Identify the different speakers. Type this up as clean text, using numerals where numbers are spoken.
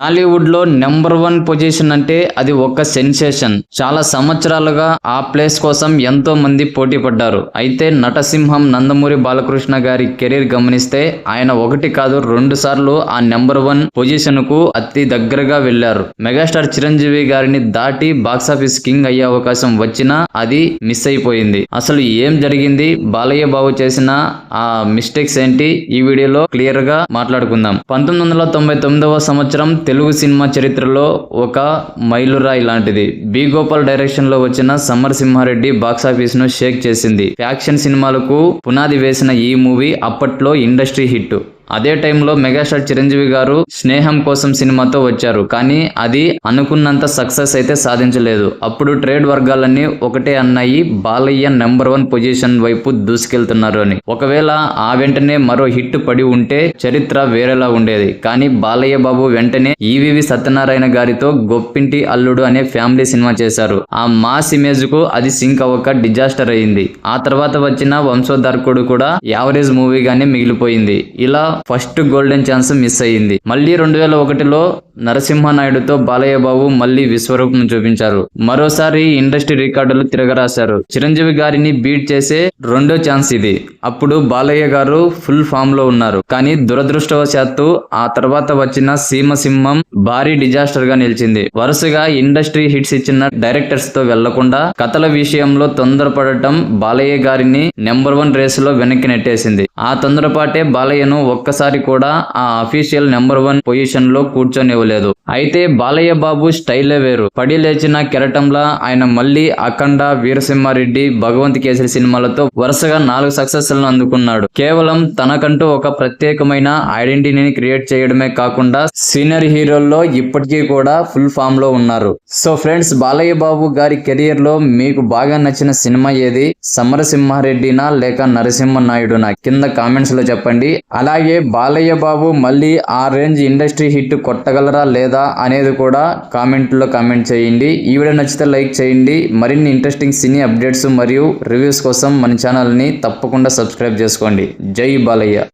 Speaker 1: టాలీవుడ్ లో number 1 position అంటే అది ఒక సెన్సేషన్. చాలా సంవత్సరాలుగా ఆ ప్లేస్ కోసం ఎంతో మంది పోటీ పడ్డారు. అయితే నటసింహం నందమూరి బాలకృష్ణ గారి కెరీర్ గమనిస్తే ఆయన ఒకటి కాదు 2 సార్లు ఆ నెంబర్ 1 పొజిషన్ కు అతి దగ్గరగా వెళ్లారు. మెగాస్టార్ చిరంజీవి గారిని దాటి బాక్సాఫీస్ కింగ్ అయ్యే అవకాశం వచ్చినా అది మిస్ అయిపోయింది. అసలు ఏం జరిగింది, బాలయ్య బాబు చేసిన ఆ మిస్టేక్స్ ఏంటి, ఈ వీడియోలో క్లియర్ గా మాట్లాడుకుందాం. 1999వ సంవత్సరం తెలుగు సినిమా చరిత్రలో ఒక మైలురాయి లాంటిది. బి గోపాల్ డైరెక్షన్ లో వచ్చిన సమరసింహారెడ్డి బాక్సాఫీస్ ను షేక్ చేసింది. యాక్షన్ సినిమాలకు పునాది వేసిన ఈ మూవీ అప్పట్లో ఇండస్ట్రీ హిట్. అదే టైంలో మెగాస్టార్ చిరంజీవి గారు స్నేహం కోసం సినిమాతో వచ్చారు. కానీ అది అనుకున్నంత సక్సెస్ అయితే సాధించలేదు. అప్పుడు ట్రేడ్ వర్గాలన్నీ ఒకటే అన్నాయి, బాలయ్య నెంబర్ 1 పొజిషన్ వైపు దూసుకెళ్తున్నారు అని. ఒకవేళ ఆ వెంటనే మరో హిట్ పడి ఉంటే చరిత్ర వేరేలా ఉండేది. కానీ బాలయ్య బాబు వెంటనే ఈవీవి సత్యనారాయణ గారితో గొప్పింటి అల్లుడు అనే ఫ్యామిలీ సినిమా చేశారు. ఆ మాస్ ఇమేజ్ కు అది సింక్ అవ్వక డిజాస్టర్ అయింది. ఆ తర్వాత వచ్చిన వంశోద్ధారకుడు కూడా యావరేజ్ మూవీగానే మిగిలిపోయింది. ఇలా ఫస్ట్ గోల్డెన్ ఛాన్స్ మిస్ అయ్యింది. మళ్ళీ 2001లో నరసింహనాయుడుతో బాలయ్య బాబు మళ్ళీ విశ్వరూపం చూపించారు. మరోసారి ఇండస్ట్రీ రికార్డులు తిరగరాశారు. చిరంజీవి గారిని బీట్ చేసే రెండో ఛాన్స్ ఇది. అప్పుడు బాలయ్య గారు ఫుల్ ఫామ్ లో ఉన్నారు. కానీ దురదృష్టవశాత్తు ఆ తర్వాత వచ్చిన సీమసింహం భారీ డిజాస్టర్ గా నిలిచింది. వరుసగా ఇండస్ట్రీ హిట్స్ ఇచ్చిన డైరెక్టర్స్ తో వెళ్లకుండా కథల విషయంలో తొందరపడటం బాలయ్య గారిని నెంబర్ 1 రేస్ లో వెనక్కి నెట్టేసింది. ఆ తొందరపాటే బాలయ్యను ఒక్కసారి కూడా ఆ అఫీషియల్ నెంబర్ 1 పొజిషన్ లో కూర్చొనివ్వలేదు. అయితే బాలయ్య బాబు స్టైలే వేరు. పడి లేచిన కెరటంలా ఆయన మళ్ళీ అఖండ, వీరసింహారెడ్డి, భగవంత్ కేసరి సినిమాలతో వరుసగా 4 సక్సెస్లను అందుకున్నాడు. కేవలం తనకంటూ ఒక ప్రత్యేకమైన ఐడెంటిటీని క్రియేట్ చేయడమే కాకుండా సీనియర్ హీరోల్లో ఇప్పటికీ కూడా ఫుల్ ఫామ్ లో ఉన్నారు. సో ఫ్రెండ్స్, బాలయ్య బాబు గారి కెరియర్ లో మీకు బాగా నచ్చిన సినిమా ఏది? సమరసింహారెడ్డినా లేక నరసింహనాయుడునా? కింద కామెంట్స్ లో చెప్పండి. అలాగే బాలయ్య బాబు మళ్ళీ ఆ రేంజ్ ఇండస్ట్రీ హిట్ కొట్టగలరా లేదా అనేది కూడా కామెంట్ లో కామెంట్ చేయండి. ఈ వీడియో నచ్చితే లైక్ చేయండి. మరిన్ని ఇంట్రెస్టింగ్ సినీ అప్డేట్స్ మరియు రివ్యూస్ కోసం మన ఛానల్ ని తప్పకుండా సబ్స్క్రైబ్ చేసుకోండి. జై బాలయ్య.